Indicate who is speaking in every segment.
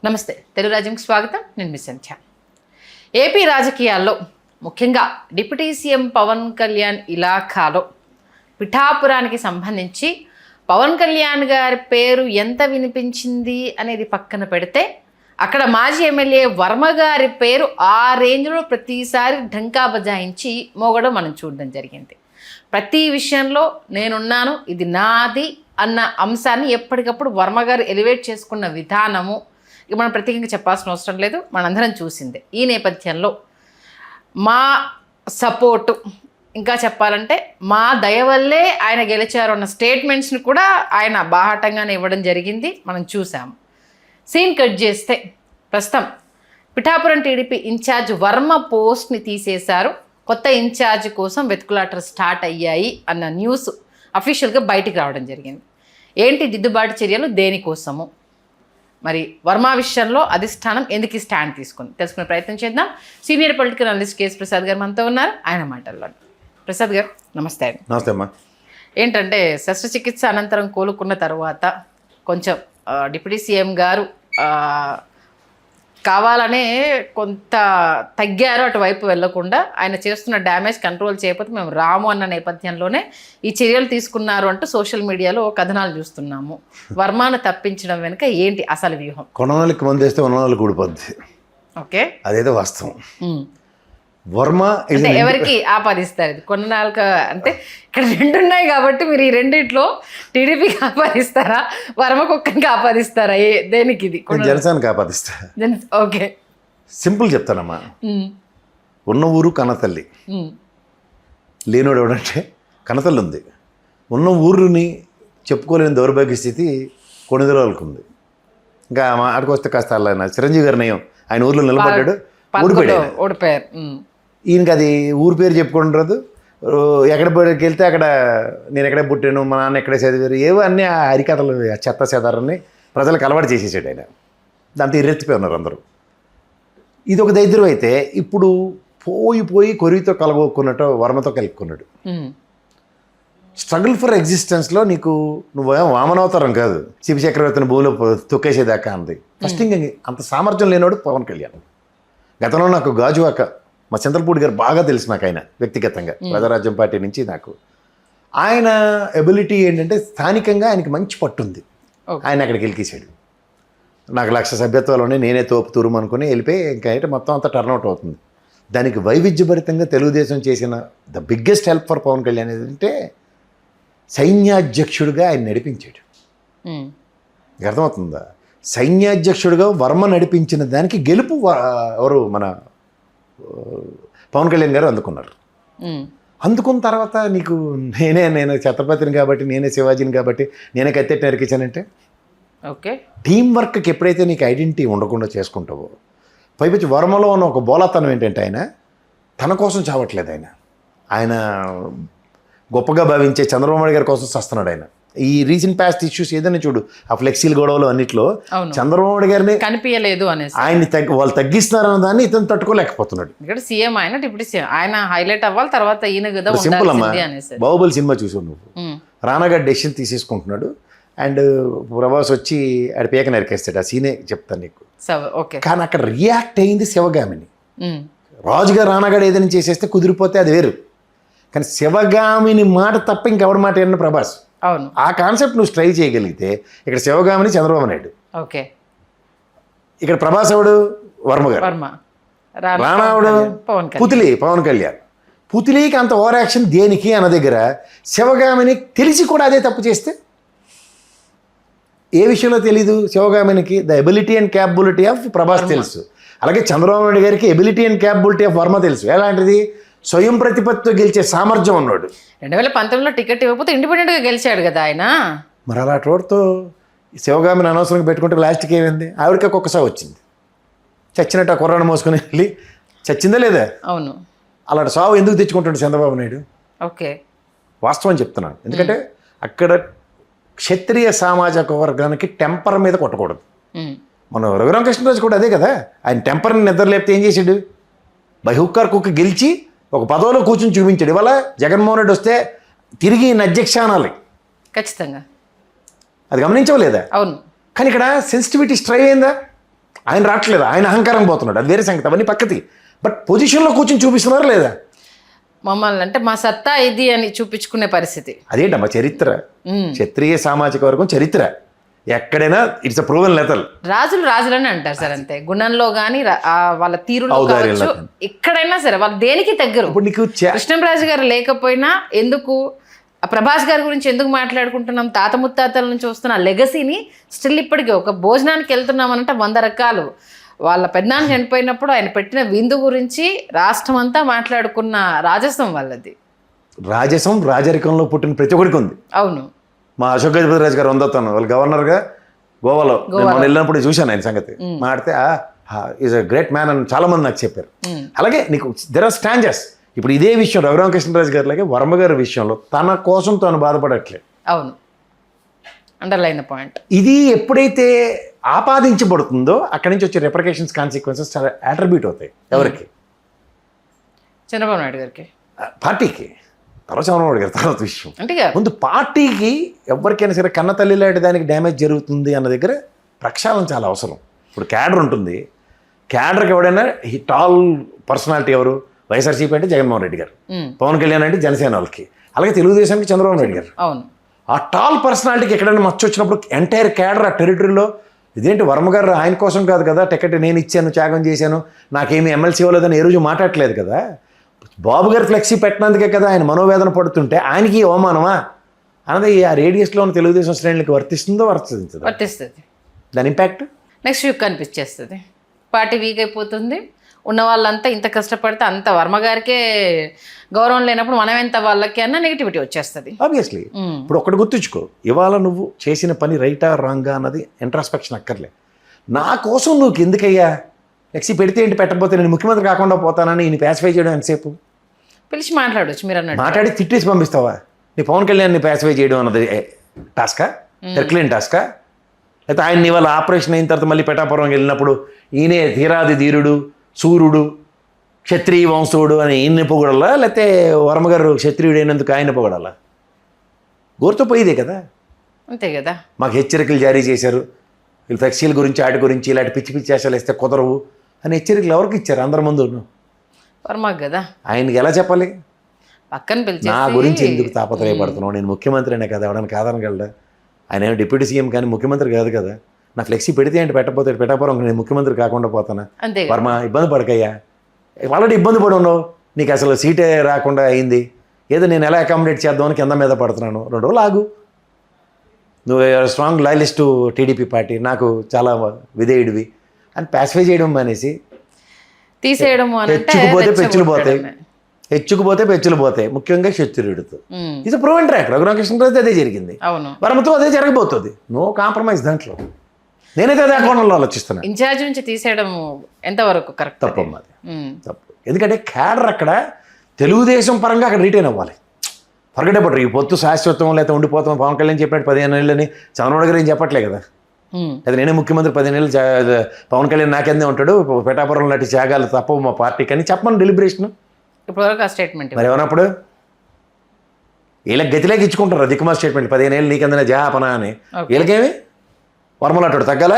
Speaker 1: నమస్తే తెలుగు రాజ్యంకి స్వాగతం. నేను మిస్ సంధ్య. ఏపీ రాజకీయాల్లో ముఖ్యంగా డిప్యూటీ సీఎం పవన్ కళ్యాణ్ ఇలాఖాలో పిఠాపురానికి సంబంధించి పవన్ కళ్యాణ్ గారి పేరు ఎంత వినిపించింది అనేది పక్కన పెడితే అక్కడ మాజీ ఎమ్మెల్యే వర్మ గారి పేరు ఆ రేంజ్లో ప్రతిసారి ఢంకా బజాయించి మోగడం మనం చూడడం జరిగింది. ప్రతి విషయంలో నేనున్నాను, ఇది నాది అన్న అంశాన్ని ఎప్పటికప్పుడు వర్మ గారు ఎలివేట్ చేసుకున్న విధానము ఇక మనం ప్రత్యేకంగా చెప్పాల్సిన అవసరం లేదు, మనందరం చూసిందే. ఈ నేపథ్యంలో మా సపోర్టు, ఇంకా చెప్పాలంటే మా దయ వల్లే ఆయన గెలిచారు అన్న స్టేట్మెంట్స్ని కూడా ఆయన బాహాటంగానే ఇవ్వడం జరిగింది, మనం చూసాము. సీన్ కట్ చేస్తే ప్రస్తుతం పిఠాపురం టీడీపీ ఇన్ఛార్జ్ వర్మ పోస్ట్ని తీసేశారు. కొత్త ఇన్ఛార్జ్ కోసం వెతుకులాటలు స్టార్ట్ అయ్యాయి అన్న న్యూస్ అఫీషియల్గా బయటికి రావడం జరిగింది. ఏంటి దిద్దుబాటు చర్యలు, దేనికోసము, మరి వర్మ విషయంలో అధిష్టానం ఎందుకు స్టాండ్ తీసుకుంది తెలుసుకునే ప్రయత్నం చేద్దాం. Senior political analyst KS Prasad గారు మనతో ఉన్నారు, ఆయన మాటల్లో. ప్రసాద్ గారు నమస్తే అండి.
Speaker 2: నమస్తే అమ్మా.
Speaker 1: ఏంటంటే శస్త్రచికిత్స అనంతరం కోలుకున్న తర్వాత కొంచెం డిప్యూటీ సీఎం గారు కావాలనే కొంత తగ్గారు, అటువైపు వెళ్లకుండా ఆయన చేస్తున్న డ్యామేజ్ కంట్రోల్ చేయకపోతే మేము రాము అన్న నేపథ్యంలోనే ఈ చర్యలు తీసుకున్నారు అంటూ సోషల్ మీడియాలో కథనాలు చూస్తున్నాము. వర్మను తప్పించడం వెనుక ఏంటి అసలు వ్యూహం?
Speaker 2: కొననాళ్ళకి మంది వేస్తే కొననాళ్ళకి ఊడిపోద్ది.
Speaker 1: ఓకే,
Speaker 2: అదేదో వాస్తవం. వర్మ
Speaker 1: అంటే ఎవరికి ఆపాదిస్తారు ఇది? కొన్నాళ్ళక అంటే ఇక్కడ రెండు ఉన్నాయి కాబట్టి మీరు ఈ రెండిట్లో టీడీపీకి ఆపాదిస్తారా, వర్మకు ఒక్కరికి ఆపాదిస్తారా? దేనికి ఇది?
Speaker 2: జనసేనకి ఆపాదిస్తా.
Speaker 1: ఓకే,
Speaker 2: సింపుల్ చెప్తానమ్మా. ఉన్న ఊరు కన్నతల్లి, లేనోడు ఎవడంటే కన్నతల్లి ఉంది. ఉన్న ఊరుని చెప్పుకోలేని దౌర్భాగ్య స్థితి కొనిదలకి ఉంది. ఇంకా ఆడికి వస్తే కాస్త ఆయన చిరంజీవి గారి నయం, ఆయన ఊర్లో నిలబడ్డాడు,
Speaker 1: ఓడిపోయారు.
Speaker 2: ఈయనకి అది ఊరి పేరు చెప్పుకుంటారు. ఎక్కడ వెళ్తే అక్కడ నేను ఎక్కడే పుట్టాను, మా నాన్న ఎక్కడే చదివారు, ఏవో అన్నీ ఆ హరికథలు, ఆ చెత్త చెదారాన్ని ప్రజలకు అలవాటు చేసేసాడు ఆయన. దాంతో ఎర్రెత్తిపోయి ఉన్నారు అందరూ. ఇది ఒక దరిద్రం అయితే, ఇప్పుడు పోయి కొరివితో కలగొక్కున్నట్టు వర్మతో కలుపుకున్నాడు. స్ట్రగుల్ ఫర్ ఎగ్జిస్టెన్స్లో నీకు నువ్వేం వామనవతారం కాదు, శివ చక్రవర్తిని భూమిలో తొక్కేసేదాకా అంది. ఫస్ట్ ఇంక అంత సామర్థ్యం లేనివాడు పవన్ కళ్యాణ్. గతంలో నాకు గాజువాక మా చంద్రపూడి గారు బాగా తెలుసు నాకు, ఆయన వ్యక్తిగతంగా ప్రజారాజ్యం పార్టీ నుంచి నాకు. ఆయన ఎబిలిటీ ఏంటంటే స్థానికంగా ఆయనకి మంచి పట్టుంది. ఆయన అక్కడికి వెళ్ళికేసాడు. నాకు 1,00,000 సభ్యత్వాలు నేనే తోపు తురుము అనుకుని వెళ్ళిపోయి ఇంకా అయితే మొత్తం అంతా టర్న్అవుట్ అవుతుంది. దానికి వైవిధ్యభరితంగా తెలుగుదేశం చేసిన the biggest help for Pawan Kalyan ఏంటంటే సైన్యాధ్యక్షుడిగా ఆయన నడిపించాడు. అర్థమవుతుందా? సైన్యాధ్యక్షుడిగా వర్మ నడిపించిన దానికి గెలుపు ఎవరు మన పవన్ కళ్యాణ్ గారు అందుకున్నారు. అందుకున్న తర్వాత నీకు నేను ఛత్రపతిని కాబట్టి, నేనే శివాజీని కాబట్టి నేనే కత్తెట్టి నరికించానంటే
Speaker 1: ఓకే.
Speaker 2: టీం వర్క్కి ఎప్పుడైతే నీకు ఐడెంటిటీ ఉండకుండా చేసుకుంటావో, పైపచ్చి వర్మలో ఉన్న ఒక బోలాతనం ఏంటంటే ఆయన తన కోసం చావట్లేదు. ఆయన గొప్పగా భావించే చంద్రబాబు నాయుడు గారి కోసం చస్తున్నాడు ఆయన. ఈ రీసెంట్ పాస్ట్ ఇష్యూస్ ఏదైనా చూడు, ఆ ఫ్లెక్సీల గొడవలు అన్నింటిలో చంద్రబాబు నాయుడు గారిని
Speaker 1: కనిపించలేదు అనేసి
Speaker 2: ఆయన్ని వాళ్ళు తగ్గిస్తున్నారన్న దాన్ని ఇతను తట్టుకోలేకపోతున్నాడు.
Speaker 1: ఇక్కడ సీఎం ఆయన డిప్యూటీ సీఎం ఆయన హైలైట్ అవ్వాలి, తర్వాత ఈయన కదా.
Speaker 2: సింపుల్ అమ్మా, బాహుబలి సినిమా చూసావు నువ్వు, రానాగారు డెసిషన్ తీసేసుకుంటున్నాడు అండ్ ప్రభాస్ వచ్చి ఆడ పేక నరికేస్తాడు. ఆ సీనే చెప్తాను నీకు. కానీ అక్కడ రియాక్ట్ అయింది శివగామిని. రాజుగారు రానాగాడు ఏదైనా చేసేస్తే కుదిరిపోతే అది వేరు, కానీ శివగామిని మాట తప్ప ఇంకెవరి మాట ఏమన్నా ప్రభాస్.
Speaker 1: అవును,
Speaker 2: ఆ కాన్సెప్ట్ నువ్వు ట్రై చేయగలిగితే ఇక్కడ శివగామిని చంద్రబాబు నాయుడు,
Speaker 1: ఓకే.
Speaker 2: ఇక్కడ ప్రభాస్ ఎవడు వర్మ గారు, రానావుడు పుతిలి పవన్ కళ్యాణ్. పుతిలికి అంత ఓవర్ యాక్షన్ దేనికి అన్న దగ్గర శివగామిని తెలిసి కూడా అదే తప్పు చేస్తే ఏ విషయంలో తెలీదు శివగామినికి? The ability and capability of Prabhas తెలుసు, అలాగే చంద్రబాబు నాయుడు గారికి ability and capability of Varma తెలుసు. ఎలాంటిది? స్వయం ప్రతిపత్తితో గెలిచే సామర్థ్యం ఉన్నాడు.
Speaker 1: 2019లో టికెట్ ఇవ్వకపోతే ఇండిపెండెంట్గా గెలిచాడు కదా ఆయన.
Speaker 2: మరి అలా రోడ్తో శివగామిని అనవసరంగా పెట్టుకుంటే లాస్ట్కి ఏమైంది? ఆవిడకి ఒక్కొక్కసారి వచ్చింది, చచ్చినట్టు ఆ కుర్రాన్ని మోసుకొని వెళ్ళి చచ్చిందా లేదా?
Speaker 1: అవును,
Speaker 2: అలాంటి సావు ఎందుకు తెచ్చుకుంటాడు చంద్రబాబు నాయుడు?
Speaker 1: ఓకే,
Speaker 2: వాస్తవం చెప్తున్నాను. ఎందుకంటే అక్కడ క్షత్రియ సామాజిక వర్గానికి టెంపర్ మీద కొట్టకూడదు. మన రఘురామకృష్ణరాజు కూడా అదే కదా, ఆయన టెంపర్ని నిద్ర లేపితే ఏం చేశాడు? బై హుక్ ఆర్ క్రూక్ గెలిచి ఒక పదవిలో కూర్చొని చూపించాడు. ఇవాళ జగన్మోహన్ రెడ్డి వస్తే తిరిగి అధ్యక్ష అనాలి ఖచ్చితంగా. అది గమనించవలేదా?
Speaker 1: అవును.
Speaker 2: కానీ ఇక్కడ సెన్సిటివిటీ స్ట్రైవ్ అయిందా? ఆయన రావట్లేదు, ఆయన అహంకారం పోతున్నాడు, అది వేరే సంగతి, అవన్నీ పక్కతి. బట్ పొజిషన్లో కూర్చొని చూపిస్తున్నారు లేదా?
Speaker 1: మమ్మల్ని అంటే మా సత్తా ఇది అని చూపించుకునే పరిస్థితి.
Speaker 2: అదేంటమ్మా చరిత్ర, క్షత్రియ సామాజిక వర్గం చరిత్ర ఎక్కడైనా ఇట్స్ అ ప్రూవెన్ లెటర్.
Speaker 1: రాజులని అంటారు సార్, అంతే గుణంలో కానీ వాళ్ళ తీరులో కావచ్చు, ఎక్కడైనా సరే వాళ్ళు దేనికి తగ్గరు.
Speaker 2: ఇప్పుడు నీకు
Speaker 1: కృష్ణంరాజు గారు లేకపోయినా ఎందుకు, ఆ ప్రభాస్ గారి గురించి ఎందుకు మాట్లాడుకుంటున్నాం, తాత ముత్తాతల నుంచి వస్తున్న లెగసీని స్టిల్ ఇప్పటికీ ఒక భోజనానికి వెళ్తున్నామనంటే 100 రకాలు. వాళ్ళ పెద్దనాన్న చనిపోయినప్పుడు ఆయన పెట్టిన విందు గురించి రాష్ట్రం అంతా మాట్లాడుకున్న రాజసం వాళ్ళది.
Speaker 2: రాజసం రాజరికంలో పుట్టిన ప్రతి ఒక్కడికి ఉంది.
Speaker 1: అవును,
Speaker 2: మా అశోక్ గజపతిరాజు గారు వందతాను వాళ్ళు గవర్నర్గా గోవాలో మనం వెళ్ళినప్పుడు చూశాను ఆయన సంగతి. మాడితే ఈజ్ అ గ్రేట్ మ్యాన్ అని చాలా మంది నాకు చెప్పారు. అలాగే నీకు దెర్ ఆర్ స్టాంజెస్. ఇప్పుడు ఇదే విషయం రఘురామకృష్ణరాజు గారి లాగే వర్మ గారి విషయంలో తన కోసం తాను బాధపడట్లేదు.
Speaker 1: అవును, అండర్లైన్ పాయింట్.
Speaker 2: ఇది ఎప్పుడైతే ఆపాదించబడుతుందో అక్కడి నుంచి వచ్చే రిపర్కేషన్స్ కాన్సిక్వెన్సెస్ చాలా అట్రిబ్యూట్ అవుతాయి. ఎవరికి?
Speaker 1: చంద్రబాబు నాయుడు గారికి,
Speaker 2: పార్టీకి. తర్వాత చంద్రబాబు నాయుడు గారి తర్వాత విషయం
Speaker 1: అంటే
Speaker 2: ముందు పార్టీకి ఎవరికైనా సరే కన్న తల్లి లాంటి దానికి డ్యామేజ్ జరుగుతుంది అన్న దగ్గర ప్రక్షాళన చాలా అవసరం. ఇప్పుడు క్యాడర్ ఉంటుంది, క్యాడర్కి ఎవడైనా టాల్ పర్సనాలిటీ ఎవరు? వైఎస్ఆర్సీపీ అంటే జగన్మోహన్ రెడ్డి గారు, పవన్ కళ్యాణ్ అంటే జనసేన వాళ్ళకి, అలాగే తెలుగుదేశానికి చంద్రబాబు నాయుడు గారు.
Speaker 1: అవును,
Speaker 2: ఆ టాల్ పర్సనాలిటీకి ఎక్కడైనా మచ్చ వచ్చినప్పుడు ఎంటైర్ క్యాడర్ ఆ టెరిటరీలో ఇదేంటి వర్మ గారు ఆయన కోసం కాదు కదా టికెట్ నేను ఇచ్చాను, త్యాగం చేశాను, నాకేమీ ఎమ్మెల్సీ ఇవ్వలేదని ఏ రోజు మాట్లాడలేదు కదా. బాబు గారు ఫ్లెక్సీ పెట్టినందుకే కదా ఆయన మనోవేదన పడుతుంటే ఆయనకి అవమానమా అన్నది ఆ రేడియస్లో ఉన్న తెలుగుదేశం శ్రేణులకు వర్తిస్తుందో వర్తిస్తుంది. దాని ఇంపాక్ట్
Speaker 1: నెక్స్ట్ వీక్ కనిపించేస్తుంది. పార్టీ వీక్ అయిపోతుంది. ఉన్న వాళ్ళంతా ఇంత కష్టపడితే అంత వర్మ గారికే గౌరవం లేనప్పుడు మనం ఎంత వాళ్ళకి అన్న నెగిటివిటీ వచ్చేస్తుంది
Speaker 2: ఆబ్వియస్లీ. ఇప్పుడు ఒకటి గుర్తుంచుకో, ఇవాళ నువ్వు చేసిన పని రైటా రాంగా అన్నది ఇంట్రాస్పెక్షన్ అక్కర్లే. నా కోసం నువ్వు ఎందుకయ్యా నెక్స్ట్ పెడితే ఏంటి, పెట్టకపోతే నేను ముఖ్యమంత్రి కాకుండా పోతానని ఈయన ప్యాసిఫై చేయడం ఎంతసేపు?
Speaker 1: పిలిచి మాట్లాడవచ్చు మీరు అన్నట్టు.
Speaker 2: మాట్లాడి తిట్టేసి పంపిస్తావా? నీ పవన్ కళ్యాణ్ని ప్యాసిఫై చేయడం అన్నది టాస్కా, హెర్క్లైన్ టాస్కా? లేకపోతే ఆయన ఇవాళ ఆపరేషన్ అయిన తర్వాత మళ్ళీ పెటాపురం వెళ్ళినప్పుడు ఈయనే ధీరాది ధీరుడు, సూర్యుడు, క్షత్రియ వంశుడు అని ఈయన్ని పొగడాలా, లేకపోతే వర్మగారు క్షత్రియుడు అయినందుకు ఆయన పొగడాలా? గోరుతో పోయిదే కదా.
Speaker 1: అంతే కదా.
Speaker 2: మాకు హెచ్చరికలు జారీ చేశారు, వీళ్ళు ఫ్లెక్సీల గురించి వాటి గురించి ఇలాంటి పిచ్చి పిచ్చి వేషాలు వేస్తే కుదరవు అని హెచ్చరికలు ఎవరికి ఇచ్చారు? అందరి ముందు
Speaker 1: వర్మకు కదా.
Speaker 2: ఆయనకి ఎలా చెప్పాలి?
Speaker 1: పక్కన పిలిచి
Speaker 2: నా గురించి ఎందుకు తాపత్రయపడుతున్నావు, నేను ముఖ్యమంత్రినే కదా, ఎవడని కాదనగలడా? ఆయన ఏమో డిప్యూటీ సీఎం కానీ ముఖ్యమంత్రి కాదు కదా. నా ఫ్లెక్సీ పెడితే ఏంటి, పెట్టకపోతే పెట్టకపోవడం నేను ముఖ్యమంత్రి కాకుండా పోతానా? వర్మ ఇబ్బంది పడకయ్యా, ఆల్రెడీ ఇబ్బంది పడి ఉన్నావు, నీకు అసలు సీటే రాకుండా అయింది, ఏదో నేను ఎలా అకామిడేట్ చేద్దామని కింద మీద పడుతున్నాను, 2 రోజులు ఆగు, నువ్వు స్ట్రాంగ్ లాయలిస్ట్ టీడీపీ పార్టీ, నాకు చాలా విధేయుడివి అని ప్యాసిఫై చేయడం అనేసి
Speaker 1: తీసేయడం.
Speaker 2: హెచ్చుకుపోతే పెచ్చులు పోతాయి, హెచ్చుకుపోతే పెచ్చులు పోతాయి, ముఖ్యంగా క్షత్రియుడితో. ఇది ప్రూవెన్ ట్రాక్. రఘురామకృష్ణరాజు అదే జరిగింది, వర్మతో అదే జరగబోతుంది. నో కాంప్రమైజ్ దాంట్లో. నేనైతే అదే కోణంలో ఆలోచిస్తున్నాను.
Speaker 1: ఇన్ఛార్జ్ నుంచి తీసేయడం ఎంతవరకు కరెక్ట్?
Speaker 2: తప్పమ్మా, తప్పు. ఎందుకంటే క్యాడర్ అక్కడ తెలుగుదేశం పరంగా అక్కడ రిటైన్ అవ్వాలి. ఫర్గెట్ అబౌట్ ఈ పొత్తు శాశ్వతం లేకపోతే ఉండిపోతాం. పవన్ కళ్యాణ్ చెప్పినట్టు 15 ఏళ్ళని చంద్రబాబు గారు ఏం చెప్పట్లే కదా. అది నేనే ముఖ్యమంత్రి 15 ఏళ్ళు, పవన్ కళ్యాణ్ నాకెందే ఉంటాడు, పెటాపురం లాంటి త్యాగాలు తప్పవు మా పార్టీకి అని చెప్పమని డెలిబరేషన్.
Speaker 1: ఇప్పటివరకు ఆ స్టేట్మెంట్
Speaker 2: మరి ఏమన్నప్పుడు వీళ్ళకి గతిలోకి ఇచ్చుకుంటారు దిక్కుమా స్టేట్మెంట్. 15 ఏళ్ళు నీకెందనే జాపనా అని. వీళ్ళకేమి వర్మలాంటాడు తగ్గాల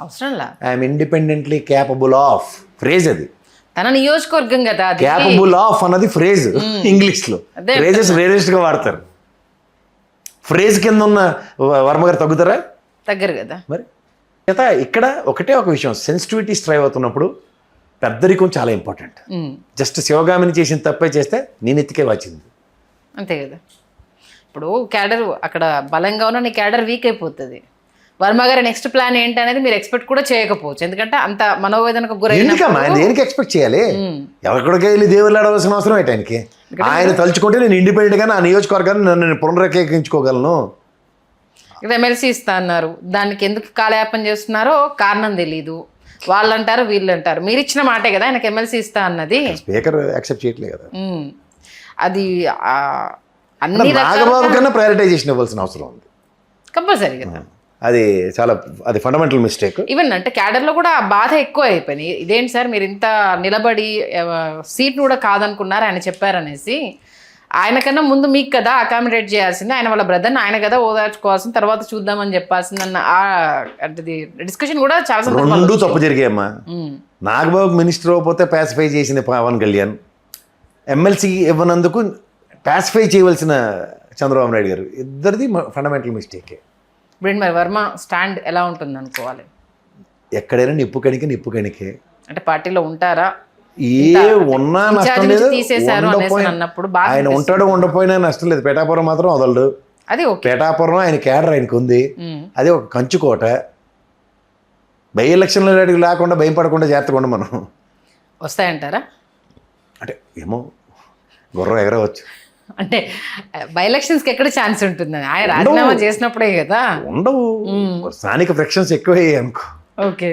Speaker 1: అవసరంలా.
Speaker 2: I'm independently capable of phrase, అది
Speaker 1: తన నియోజకవర్గం కదా.
Speaker 2: క్యాపబుల్ ఆఫ్ అన్నది ఫ్రేజ్ ఇంగ్లీష్లో. ఫ్రేజెస్ వేరియస్గా వాడతారు. ఫ్రేజ్ కింద ఉన్న వర్మ గారు తగ్గుతారా?
Speaker 1: తగ్గరు కదా.
Speaker 2: మరి ఇక్కడ ఒకటే ఒక విషయం, సెన్సిటివిటీ స్ట్రైవ్ అవుతున్నప్పుడు పెద్దరికం చాలా ఇంపార్టెంట్. జస్ట్ శివగామిని చేసిన తప్పే చేస్తే నేను ఎత్తికే వచ్చింది,
Speaker 1: అంతే కదా. ఇప్పుడు క్యాడర్ అక్కడ బలంగా ఉన్న నీ క్యాడర్ వీక్ అయిపోతుంది. వర్మ గారి నెక్స్ట్ ప్లాన్ ఏంటి అనేది మీరు ఎక్స్పెక్ట్ కూడా చేయకపోవచ్చు, ఎందుకంటే అంత మనోవేదనకు గురైన.
Speaker 2: దేనికి ఎక్స్పెక్ట్ చేయాలి? ఎవరికొడికే వెళ్ళి దేవుళ్ళు ఆడవలసిన అవసరం ఏంటి ఆయనకి? ఆయన తలుచుకుంటే నేను ఇండిపెండెంట్గా నా నియోజకవర్గాన్ని నేను పునరేకీకరించుకోగలను.
Speaker 1: ఇక్కడ ఎమ్మెల్సీ ఇస్తా అన్నారు, దానికి ఎందుకు కాలయాపన చేస్తున్నారో కారణం తెలీదు. వాళ్ళు అంటారు, వీళ్ళు అంటారు. మీరు ఇచ్చిన మాటే కదా ఆయనకు ఎమ్మెల్సీ ఇస్తా అన్నది.
Speaker 2: స్పీకర్ యాక్సెప్ట్ చేయట్లేదు కదా.
Speaker 1: అది అన్ని
Speaker 2: నాగబాబు కన్నా ప్రయారిటైజేషన్ ఇవ్వాల్సిన అవసరం ఉంది
Speaker 1: కంపల్సరీ కదా.
Speaker 2: అది ఫండమెంటల్ మిస్టేక్.
Speaker 1: ఈవెన్ అంటే క్యాడర్లో కూడా బాధ ఎక్కువ అయిపోయింది. ఇదేంటి సార్ మీరు ఇంత నిలబడి సీట్ను కూడా కాదనుకున్నారు ఆయన చెప్పారనేసి. ఆయనకన్నా ముందు మీకు కదా అకామిడేట్ చేయాల్సింది, ఆయన వాళ్ళ బ్రదర్ని ఆయన కదా ఓదార్చుకోవాల్సింది, తర్వాత చూద్దామని చెప్పాల్సింది అన్న అంటే డిస్కషన్ కూడా చాలా సందర్భాలు
Speaker 2: రెండు తప్పు జరిగాయమ్మా. నాగబాబు మినిస్టర్ అవ్వకపోతే పాసిఫై చేసిన పవన్ కళ్యాణ్, ఎమ్మెల్సీ ఇవ్వనందుకు పాసిఫై చేయవలసిన చంద్రబాబు నాయుడు గారు, ఇద్దరిది ఫండమెంటల్ మిస్టేకే.
Speaker 1: ఇప్పుడు మరి వర్మ స్టాండ్ ఎలా ఉంటుంది అనుకోవాలి?
Speaker 2: ఎక్కడైనా నిప్పు కణికే.
Speaker 1: అంటే పార్టీలో ఉంటారా?
Speaker 2: ఏ ఉన్నా నష్టం లేదు,
Speaker 1: తీసేశారు అనేసి అన్నప్పుడు బాగా
Speaker 2: ఆయన ఉంటాడో ఉండపోయినా నష్టం లేదు. పిఠాపురం మాత్రం వదలడు.
Speaker 1: అది ఓకే.
Speaker 2: పిఠాపురం ఆయన కేడర్ ఆయనకు ఉంది, అది ఒక కంచుకోట. బై ఎలక్షన్లో లేకుండా భయం పడకుండా జాగ్రత్తగా ఉండ మనం.
Speaker 1: వస్తాయంటారా?
Speaker 2: అంటే ఏమో గుర్రం ఎగరవచ్చు.
Speaker 1: అంటే బై ఎలక్షన్స్కి ఎక్కడ ఛాన్స్ ఉంటుంది? ఆయన రాజీనామా చేసినప్పుడే కదా.
Speaker 2: ఉండవు, స్థానిక ఫ్రిక్షన్స్ ఎక్కువయ్యాయి అనుకో.
Speaker 1: ఓకే.